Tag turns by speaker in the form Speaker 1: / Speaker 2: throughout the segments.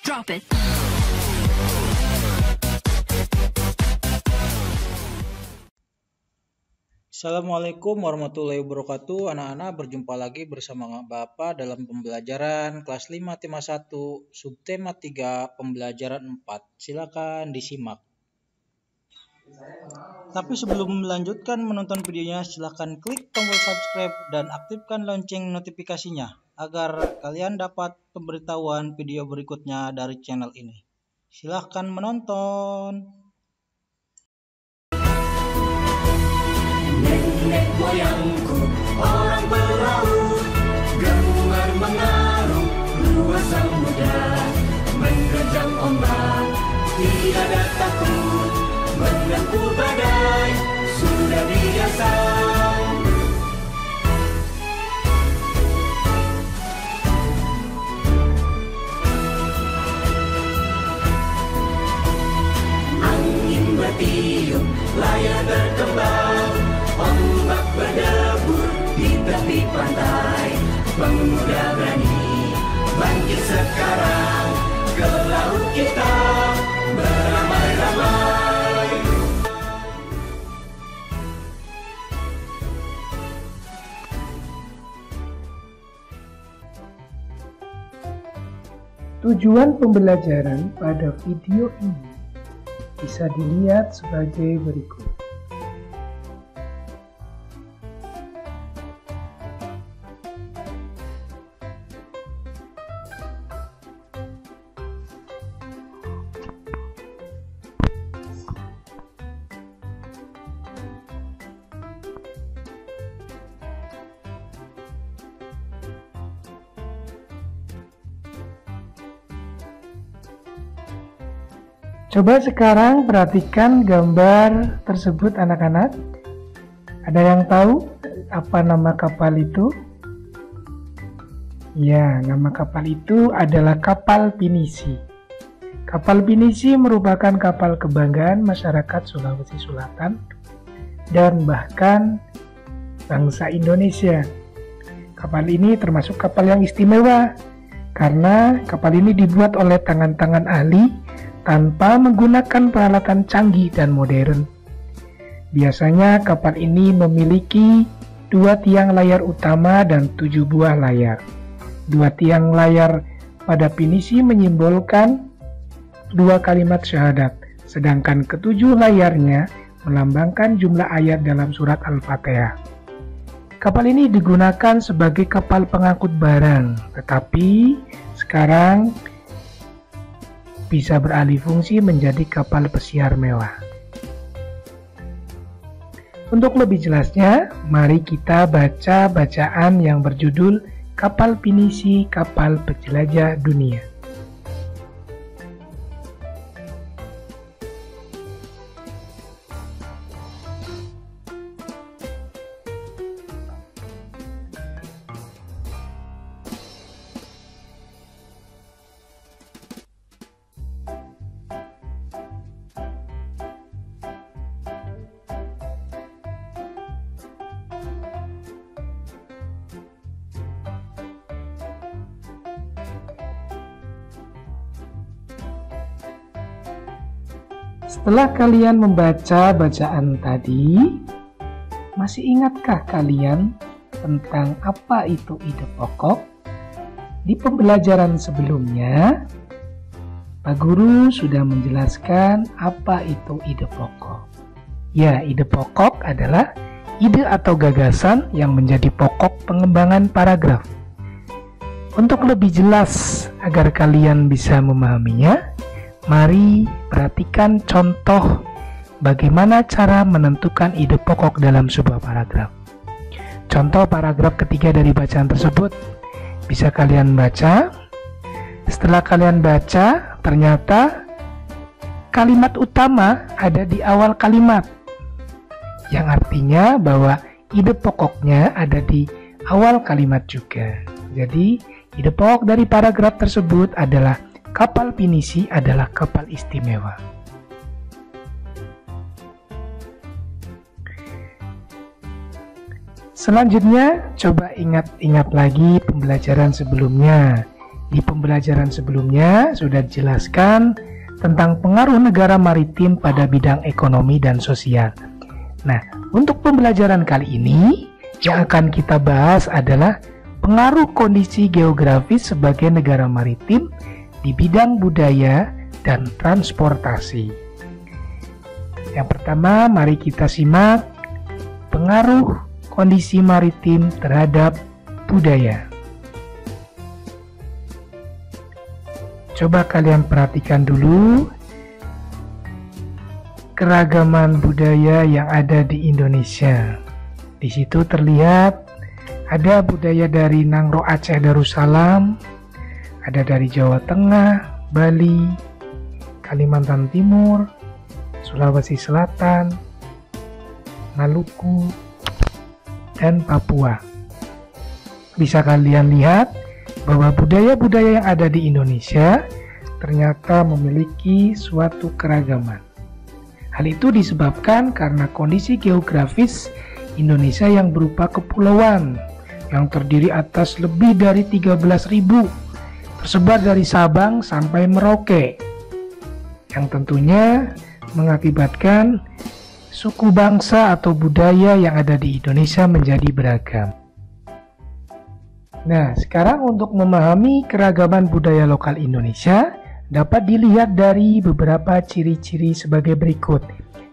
Speaker 1: Drop it.
Speaker 2: Assalamualaikum warahmatullahi wabarakatuh. Anak-anak, berjumpa lagi bersama Bapak dalam pembelajaran kelas 5 tema 1 subtema 3 pembelajaran 4. Silakan disimak. Tapi sebelum melanjutkan menonton videonya, silakan klik tombol subscribe dan aktifkan lonceng notifikasinya agar kalian dapat pemberitahuan video berikutnya dari channel ini. Silakan menonton.
Speaker 3: Nenek moyangku orang pelaut, gemar mengarung luas samudra, menerjang ombak tiada takut, menempuh badai sudah biasa. Angin bertiup, layar berkembang, ombak berdebur di tepi pantai. Pemuda berani bangkit sekarang, ke laut kita beramai-ramai.
Speaker 4: Tujuan pembelajaran pada video ini bisa dilihat sebagai berikut. Coba sekarang perhatikan gambar tersebut anak-anak. Ada yang tahu apa nama kapal itu? Ya, nama kapal itu adalah kapal pinisi. Kapal pinisi merupakan kapal kebanggaan masyarakat Sulawesi Selatan dan bahkan bangsa Indonesia. Kapal ini termasuk kapal yang istimewa karena kapal ini dibuat oleh tangan-tangan ahli tanpa menggunakan peralatan canggih dan modern. Biasanya kapal ini memiliki 2 tiang layar utama dan 7 buah layar. 2 tiang layar pada pinisi menyimbolkan 2 kalimat syahadat, sedangkan ke-7 layarnya melambangkan jumlah ayat dalam surat Al-Fatihah. Kapal ini digunakan sebagai kapal pengangkut barang, tetapi sekarang bisa beralih fungsi menjadi kapal pesiar mewah. Untuk lebih jelasnya, mari kita baca bacaan yang berjudul Kapal Pinisi, Kapal Penjelajah Dunia. Setelah kalian membaca bacaan tadi, masih ingatkah kalian tentang apa itu ide pokok? Di pembelajaran sebelumnya, Pak Guru sudah menjelaskan apa itu ide pokok. Ya, ide pokok adalah ide atau gagasan yang menjadi pokok pengembangan paragraf. Untuk lebih jelas agar kalian bisa memahaminya, mari perhatikan contoh bagaimana cara menentukan ide pokok dalam sebuah paragraf. Contoh paragraf ketiga dari bacaan tersebut bisa kalian baca. Setelah kalian baca, ternyata kalimat utama ada di awal kalimat, yang artinya bahwa ide pokoknya ada di awal kalimat juga. Jadi, ide pokok dari paragraf tersebut adalah kapal pinisi adalah kapal istimewa. Selanjutnya, coba ingat-ingat lagi pembelajaran sebelumnya. Di pembelajaran sebelumnya sudah dijelaskan tentang pengaruh negara maritim pada bidang ekonomi dan sosial. Nah, untuk pembelajaran kali ini yang akan kita bahas adalah pengaruh kondisi geografis sebagai negara maritim di bidang budaya dan transportasi. Yang pertama, mari kita simak pengaruh kondisi maritim terhadap budaya. Coba kalian perhatikan dulu keragaman budaya yang ada di Indonesia. Di situ terlihat ada budaya dari Nangro Aceh Darussalam, ada dari Jawa Tengah, Bali, Kalimantan Timur, Sulawesi Selatan, Maluku, dan Papua. Bisa kalian lihat bahwa budaya-budaya yang ada di Indonesia ternyata memiliki suatu keragaman. Hal itu disebabkan karena kondisi geografis Indonesia yang berupa kepulauan yang terdiri atas lebih dari 13.000, tersebar dari Sabang sampai Merauke, yang tentunya mengakibatkan suku bangsa atau budaya yang ada di Indonesia menjadi beragam. Nah, sekarang untuk memahami keragaman budaya lokal Indonesia dapat dilihat dari beberapa ciri-ciri sebagai berikut.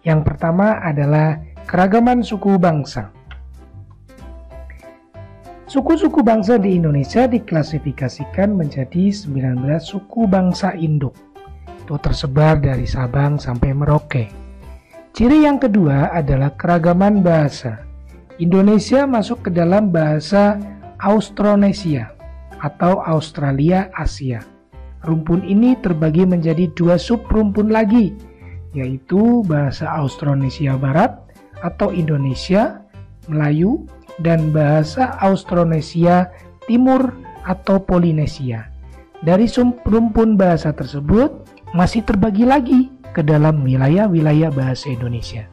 Speaker 4: Yang pertama adalah keragaman suku bangsa. Suku-suku bangsa di Indonesia diklasifikasikan menjadi 19 suku bangsa induk. Itu tersebar dari Sabang sampai Merauke. Ciri yang kedua adalah keragaman bahasa. Indonesia masuk ke dalam bahasa Austronesia atau Australia Asia. Rumpun ini terbagi menjadi 2 subrumpun lagi, yaitu bahasa Austronesia Barat atau Indonesia, Melayu, dan bahasa Austronesia Timur atau Polinesia. Dari subrumpun bahasa tersebut masih terbagi lagi ke dalam wilayah-wilayah bahasa Indonesia.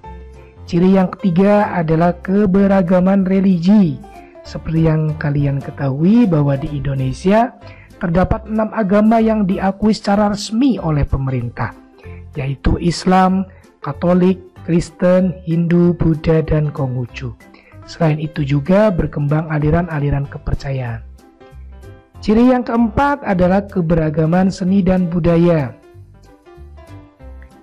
Speaker 4: Ciri yang ketiga adalah keberagaman religi. Seperti yang kalian ketahui bahwa di Indonesia terdapat 6 agama yang diakui secara resmi oleh pemerintah, yaitu Islam, Katolik, Kristen, Hindu, Buddha, dan Konghucu. Selain itu juga berkembang aliran-aliran kepercayaan. Ciri yang keempat adalah keberagaman seni dan budaya.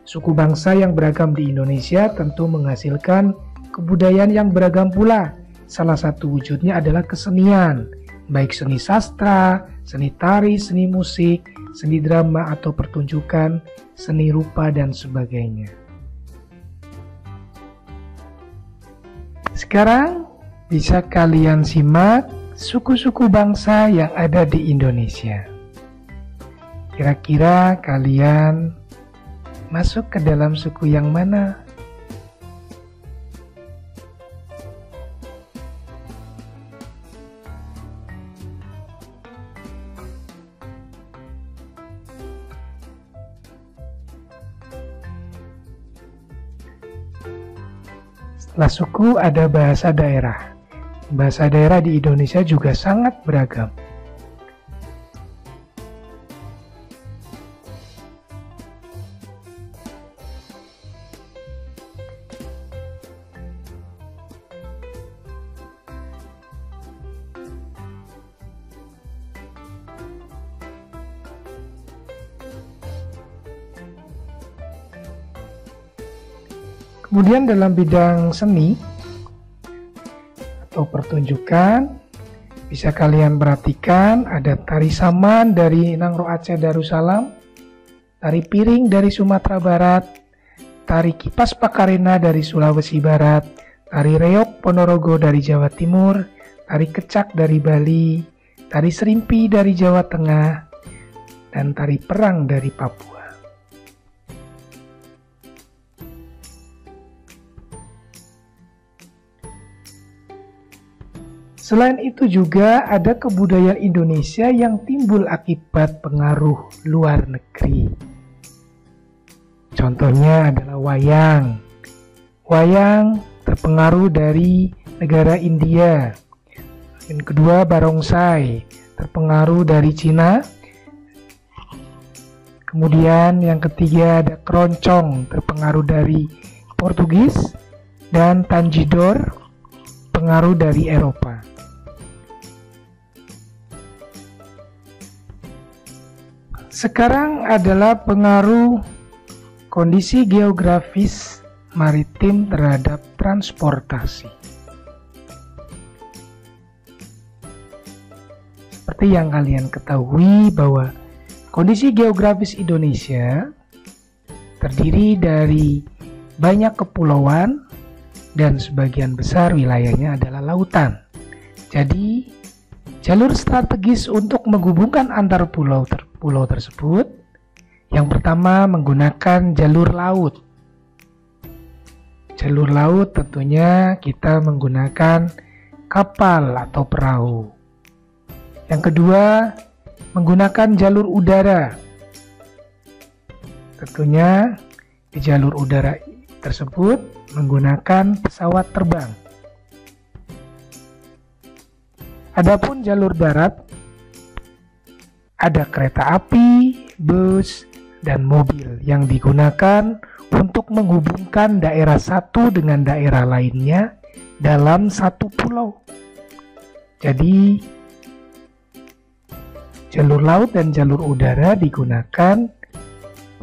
Speaker 4: Suku bangsa yang beragam di Indonesia tentu menghasilkan kebudayaan yang beragam pula. Salah satu wujudnya adalah kesenian, baik seni sastra, seni tari, seni musik, seni drama atau pertunjukan, seni rupa, dan sebagainya. Sekarang bisa kalian simak suku-suku bangsa yang ada di Indonesia. Kira-kira kalian masuk ke dalam suku yang mana? Setelah suku ada bahasa daerah. Bahasa daerah di Indonesia juga sangat beragam. Kemudian dalam bidang seni atau pertunjukan, bisa kalian perhatikan ada tari saman dari Nangro Aceh Darussalam, tari piring dari Sumatera Barat, tari kipas pakarena dari Sulawesi Barat, tari reog Ponorogo dari Jawa Timur, tari kecak dari Bali, tari serimpi dari Jawa Tengah, dan tari perang dari Papua. Selain itu juga ada kebudayaan Indonesia yang timbul akibat pengaruh luar negeri. Contohnya adalah wayang. Wayang terpengaruh dari negara India. Yang kedua barongsai, terpengaruh dari Cina. Kemudian yang ketiga ada keroncong, terpengaruh dari Portugis, dan Tanjidor, pengaruh dari Eropa. Sekarang adalah pengaruh kondisi geografis maritim terhadap transportasi. Seperti yang kalian ketahui bahwa kondisi geografis Indonesia terdiri dari banyak kepulauan dan sebagian besar wilayahnya adalah lautan. Jadi, jalur strategis untuk menghubungkan antar pulau tersebut, yang pertama menggunakan jalur laut. Jalur laut tentunya kita menggunakan kapal atau perahu. Yang kedua, menggunakan jalur udara. Tentunya di jalur udara tersebut menggunakan pesawat terbang. Adapun jalur darat, ada kereta api, bus, dan mobil yang digunakan untuk menghubungkan daerah satu dengan daerah lainnya dalam satu pulau. Jadi, jalur laut dan jalur udara digunakan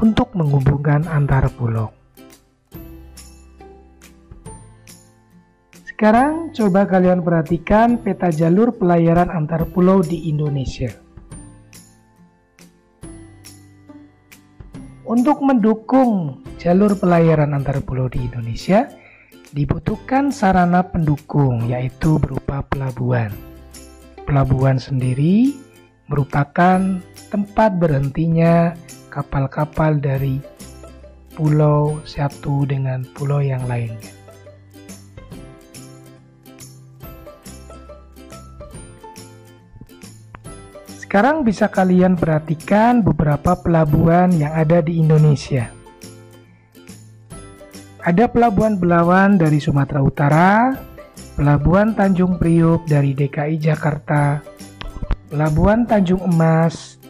Speaker 4: untuk menghubungkan antar pulau. Sekarang coba kalian perhatikan peta jalur pelayaran antar pulau di Indonesia. Untuk mendukung jalur pelayaran antar pulau di Indonesia, dibutuhkan sarana pendukung, yaitu berupa pelabuhan. Pelabuhan sendiri merupakan tempat berhentinya kapal-kapal dari pulau satu dengan pulau yang lainnya. Sekarang bisa kalian perhatikan beberapa pelabuhan yang ada di Indonesia. Ada Pelabuhan Belawan dari Sumatera Utara, Pelabuhan Tanjung Priuk dari DKI Jakarta, Pelabuhan Tanjung Emas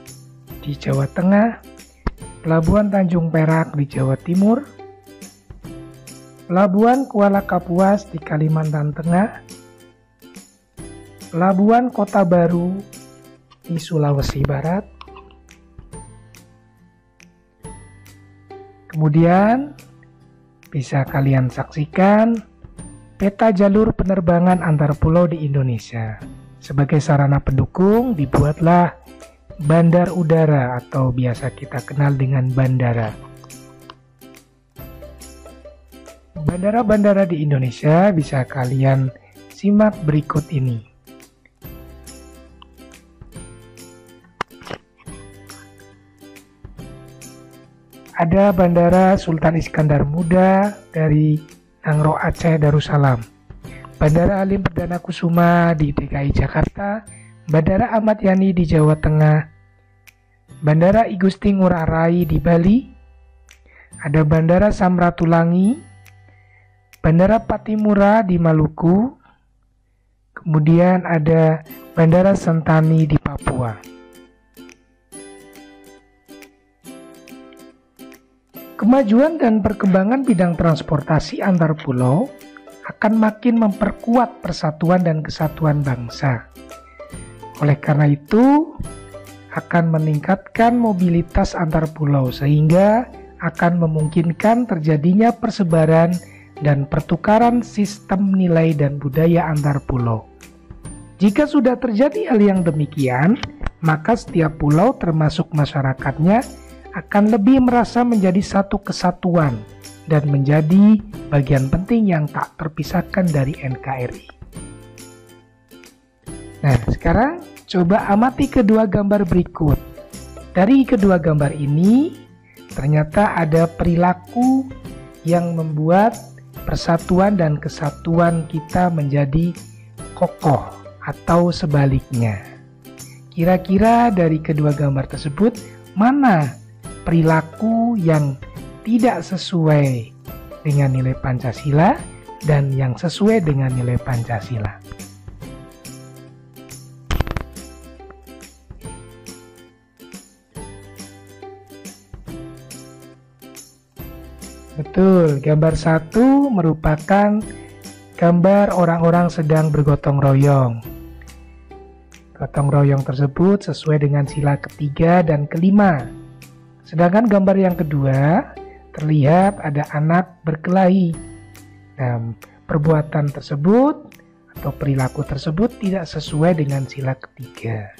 Speaker 4: di Jawa Tengah, Pelabuhan Tanjung Perak di Jawa Timur, Pelabuhan Kuala Kapuas di Kalimantan Tengah, Pelabuhan Kota Baru di Sulawesi Barat. Kemudian bisa kalian saksikan peta jalur penerbangan antar pulau di Indonesia. Sebagai sarana pendukung dibuatlah bandar udara atau biasa kita kenal dengan bandara. Bandara-bandara di Indonesia bisa kalian simak berikut ini. Ada Bandara Sultan Iskandar Muda dari Nangro Aceh Darussalam, Bandara Halim Perdana Kusuma di DKI Jakarta, Bandara Ahmad Yani di Jawa Tengah, Bandara I Gusti Ngurah Rai di Bali, ada Bandara Samratulangi, Bandara Patimura di Maluku, kemudian ada Bandara Sentani di Papua. Kemajuan dan perkembangan bidang transportasi antar pulau akan makin memperkuat persatuan dan kesatuan bangsa. Oleh karena itu, akan meningkatkan mobilitas antar pulau sehingga akan memungkinkan terjadinya persebaran dan pertukaran sistem nilai dan budaya antar pulau. Jika sudah terjadi hal yang demikian, maka setiap pulau termasuk masyarakatnya akan lebih merasa menjadi satu kesatuan dan menjadi bagian penting yang tak terpisahkan dari NKRI. Nah, sekarang coba amati kedua gambar berikut. Dari kedua gambar ini, ternyata ada perilaku yang membuat persatuan dan kesatuan kita menjadi kokoh atau sebaliknya. Kira-kira dari kedua gambar tersebut, mana perilaku yang tidak sesuai dengan nilai Pancasila dan yang sesuai dengan nilai Pancasila? Betul, gambar 1 merupakan gambar orang-orang sedang bergotong royong. Gotong royong tersebut sesuai dengan sila ketiga dan kelima. Sedangkan gambar yang kedua terlihat ada anak berkelahi. Nah, perbuatan tersebut atau perilaku tersebut tidak sesuai dengan sila ketiga.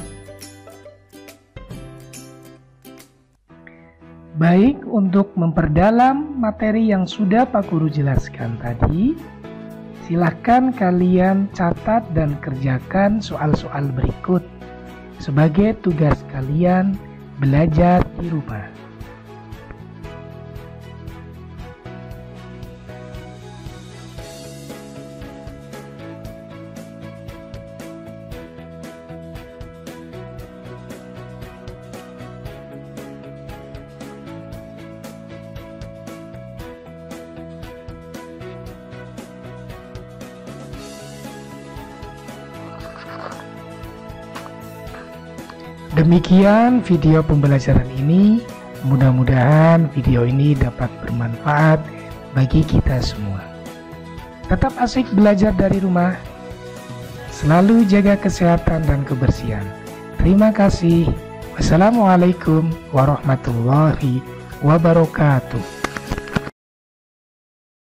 Speaker 4: Baik, untuk memperdalam materi yang sudah Pak Guru jelaskan tadi, silahkan kalian catat dan kerjakan soal-soal berikut sebagai tugas kalian belajar di rumah. Demikian video pembelajaran ini. Mudah-mudahan video ini dapat bermanfaat bagi kita semua. Tetap asik belajar dari rumah. Selalu jaga kesehatan dan kebersihan. Terima kasih. Wassalamualaikum warahmatullahi wabarakatuh.